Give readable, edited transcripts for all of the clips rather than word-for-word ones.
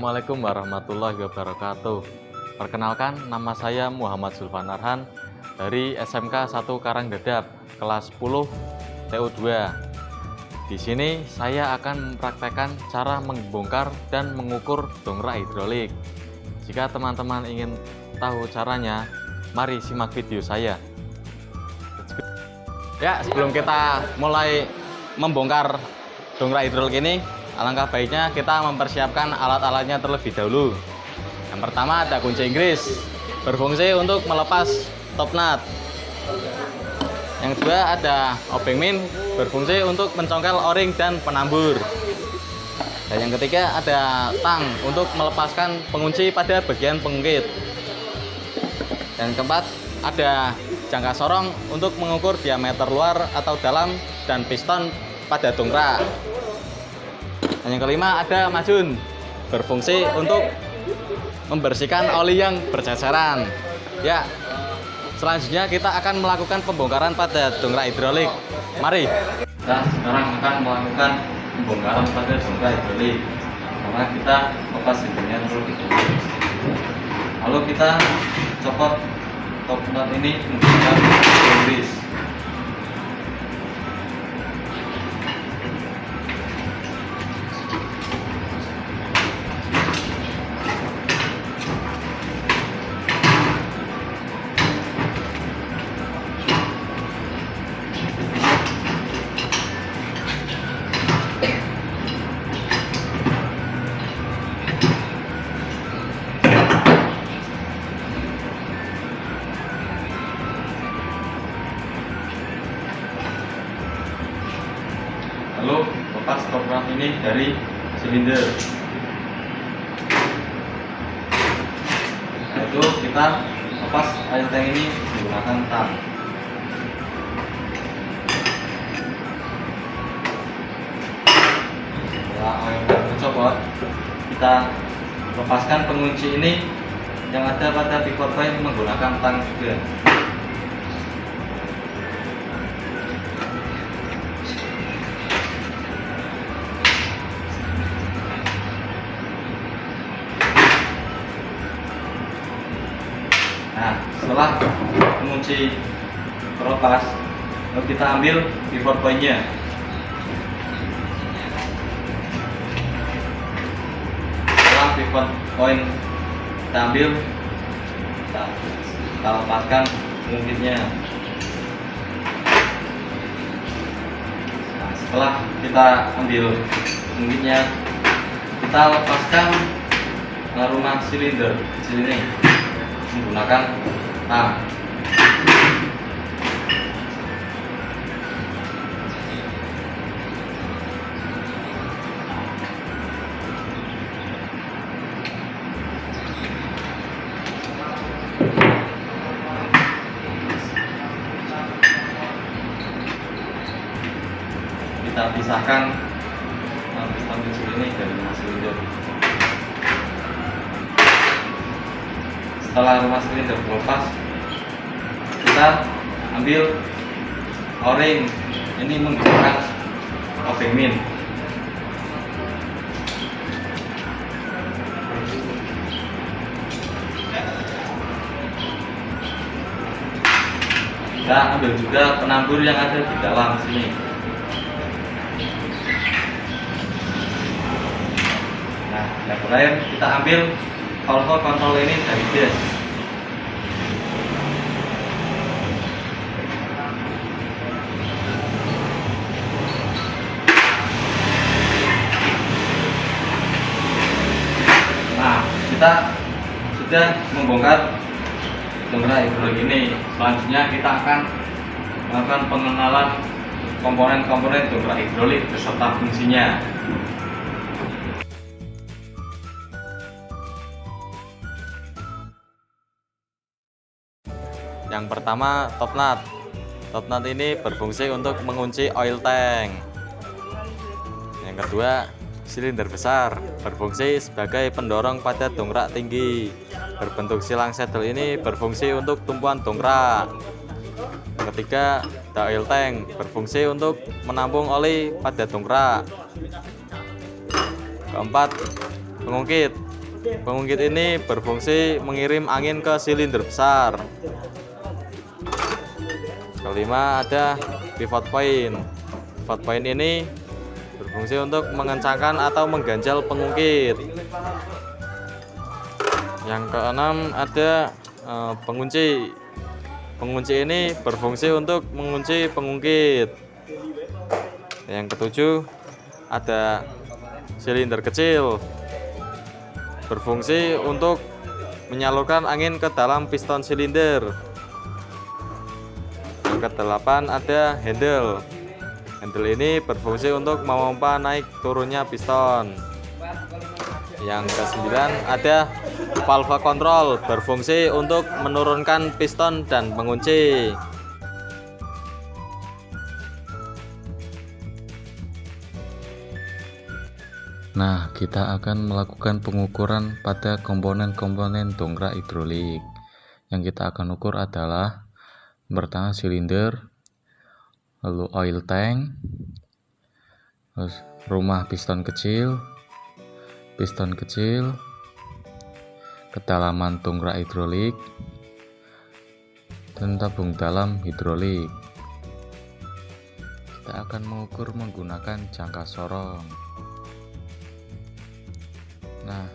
Assalamualaikum warahmatullahi wabarakatuh. Perkenalkan, nama saya Muhammad Zulfan Arhan dari SMK 1 Karangdadap, kelas 10 TU2. Di sini saya akan mempraktekkan cara membongkar dan mengukur dongkrak hidrolik. Jika teman-teman ingin tahu caranya, mari simak video saya. Ya, sebelum kita mulai membongkar dongkrak hidrolik ini, alangkah baiknya kita mempersiapkan alat-alatnya terlebih dahulu. Yang pertama ada kunci Inggris, berfungsi untuk melepas top nut. Yang kedua ada obeng min, berfungsi untuk mencongkel o-ring dan penambur. Dan yang ketiga ada tang untuk melepaskan pengunci pada bagian pengungkit. Dan keempat ada jangka sorong untuk mengukur diameter luar atau dalam dan piston pada dongkrak. Dan yang kelima ada majun, berfungsi untuk membersihkan oli yang berceceran. Ya, selanjutnya kita akan melakukan pembongkaran pada dongkrak hidrolik. Mari. Kita sekarang akan melakukan pembongkaran pada dongkrak hidrolik. Karena kita lepas hidungnya terlebih dahulu. Lalu kita copot top nut ini menggunakan Inggris. Lalu lepas top nut ini dari silinder. Nah, itu kita lepas air tank ini menggunakan tang. Setelah air tank tercopot, kita lepaskan pengunci ini yang ada pada pivot point menggunakan tang juga. Nah, setelah pengunci terlepas, lalu kita ambil pivot point-nya. Setelah pivot point kita ambil, kita lepaskan pengungkitnya. Nah, setelah kita ambil pengungkitnya, kita lepaskan rumah silinder kecil ini menggunakan tang. Kita pisahkan piston kecil ini dari rumah silinder. Setelah rumah silinder terlepas, kita ambil o-ring ini menggunakan obeng min. Kita ambil juga penambur yang ada di dalam sini. Nah, yang terakhir kita ambil valve kontrol ini dari gas. Nah, kita sudah membongkar dongkrak hidrolik ini. Selanjutnya kita akan melakukan pengenalan komponen-komponen dongkrak hidrolik beserta fungsinya. Yang pertama, top nut. Top nut ini berfungsi untuk mengunci oil tank. Yang kedua, silinder besar, berfungsi sebagai pendorong pada dongkrak tinggi. Berbentuk silang saddle ini berfungsi untuk tumpuan dongkrak. Yang ketiga, ada oil tank, berfungsi untuk menampung oli pada dongkrak. Keempat, pengungkit, Pengungkit ini berfungsi mengirim angin ke silinder besar. Kelima, ada pivot point. Pivot point ini berfungsi untuk mengencangkan atau mengganjal pengungkit. Yang keenam, ada pengunci. Pengunci ini berfungsi untuk mengunci pengungkit. Yang ketujuh, ada silinder kecil, berfungsi untuk menyalurkan angin ke dalam piston silinder. Yang kedelapan, ada handle. Handle ini berfungsi untuk memompa naik turunnya piston. Yang kesembilan, ada valve control, berfungsi untuk menurunkan piston dan mengunci. Nah, kita akan melakukan pengukuran pada komponen-komponen dongkrak hidrolik. Yang kita akan ukur adalah pertama silinder, lalu oil tank, terus rumah piston kecil, kedalaman dongkrak hidrolik, dan tabung dalam hidrolik. Kita akan mengukur menggunakan jangka sorong. Nah,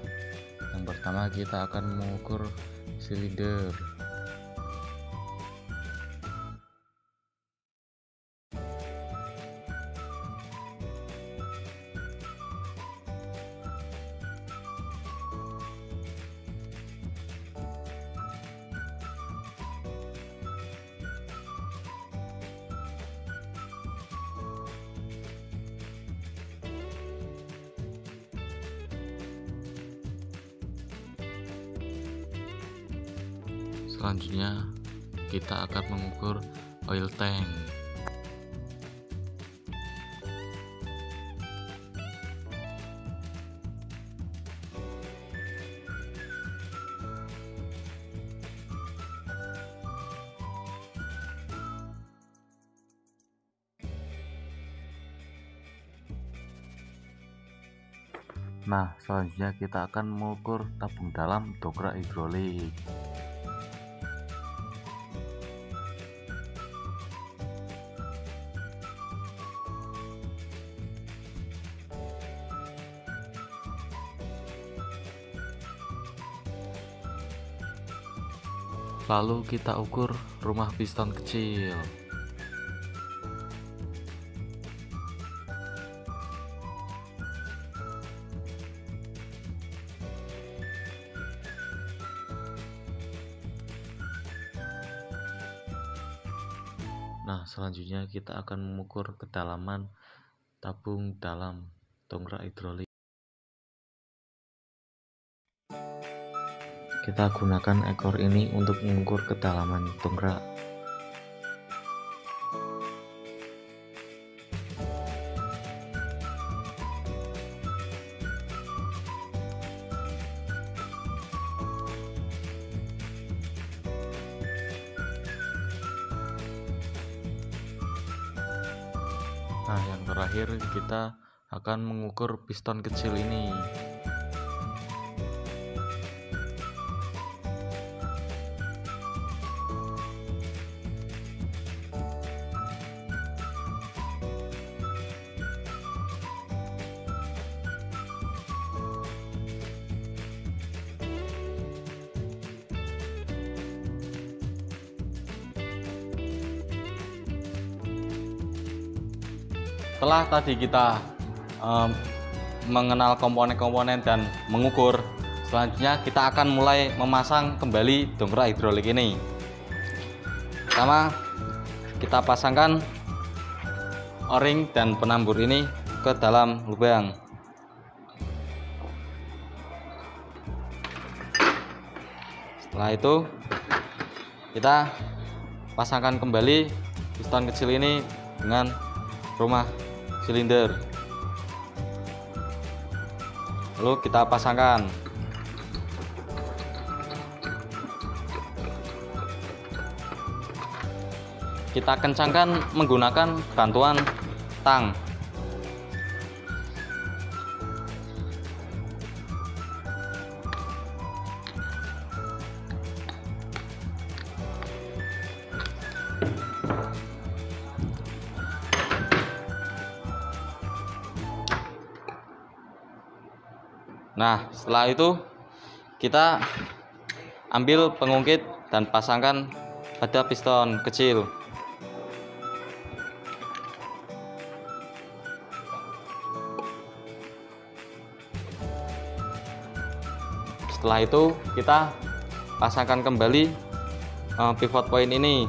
yang pertama kita akan mengukur silinder. Selanjutnya kita akan mengukur oil tank. Nah, selanjutnya kita akan mengukur tabung dalam dongkrak hidrolik. Lalu kita ukur rumah piston kecil. Nah, selanjutnya kita akan mengukur kedalaman tabung dalam dongkrak hidrolik. Kita gunakan ekor ini untuk mengukur kedalaman dongkrak. Nah, yang terakhir kita akan mengukur piston kecil ini. Setelah tadi kita mengenal komponen-komponen dan mengukur, selanjutnya kita akan mulai memasang kembali dongkrak hidrolik ini. Pertama, kita pasangkan o-ring dan penambur ini ke dalam lubang. Setelah itu kita pasangkan kembali piston kecil ini dengan rumah silinder. Lalu kita pasangkan. Kita kencangkan menggunakan bantuan tang. Nah, setelah itu kita ambil pengungkit dan pasangkan pada piston kecil. Setelah itu kita pasangkan kembali pivot point ini.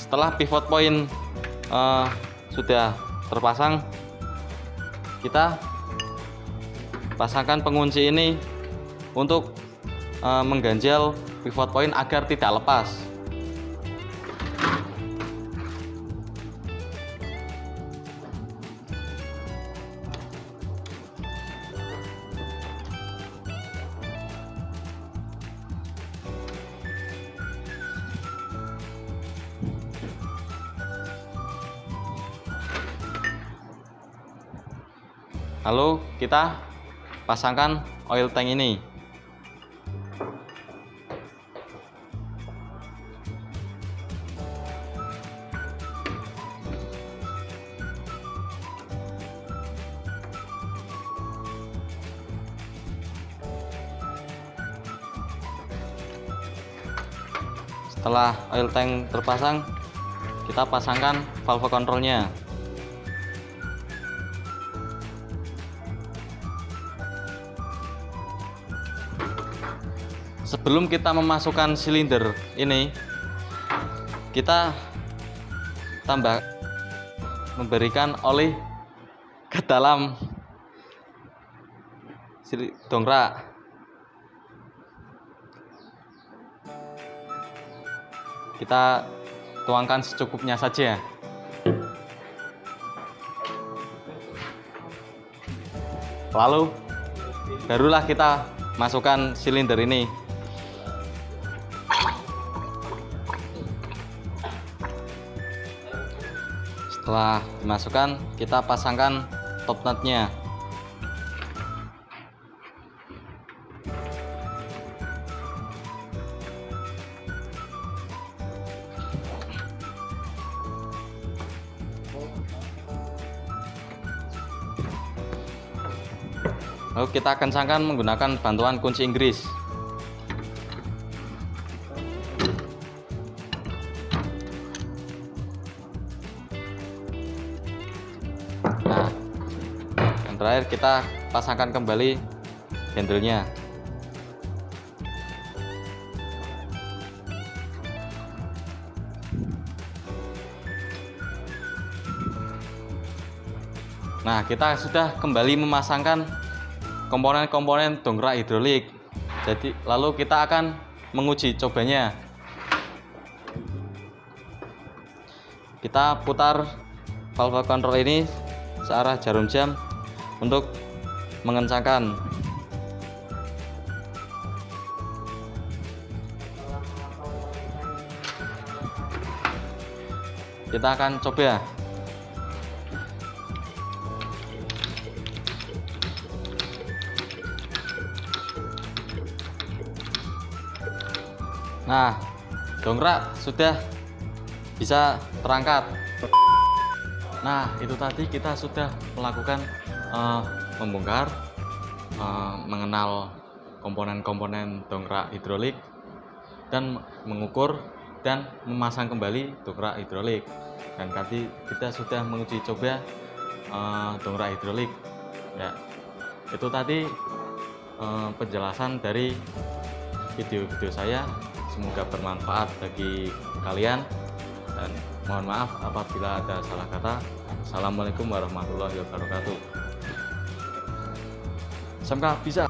Setelah pivot point sudah terpasang, kita pasangkan pengunci ini untuk mengganjal pivot point agar tidak lepas. Lalu kita pasangkan oil tank ini. Setelah oil tank terpasang, kita pasangkan valve kontrolnya. Sebelum kita memasukkan silinder ini, kita memberikan oli ke dalam dongkrak. Kita tuangkan secukupnya saja. Lalu barulah kita masukkan silinder ini. Setelah dimasukkan, kita pasangkan top nutnya. Lalu kita kencangkan menggunakan bantuan kunci Inggris. Nah, yang terakhir kita pasangkan kembali handle-nya. Nah, kita sudah kembali memasangkan komponen-komponen dongkrak hidrolik. Jadi, lalu kita akan menguji cobanya. Kita putar valve kontrol ini searah jarum jam untuk mengencangkan. Kita akan coba. Nah, dongkrak sudah bisa terangkat. Nah, itu tadi kita sudah melakukan membongkar, mengenal komponen-komponen dongkrak hidrolik, dan mengukur dan memasang kembali dongkrak hidrolik. Dan tadi kita sudah menguji coba dongkrak hidrolik. Ya, itu tadi penjelasan dari video-video saya. Semoga bermanfaat bagi kalian, dan mohon maaf apabila ada salah kata. Assalamualaikum warahmatullahi wabarakatuh. Samka bisa.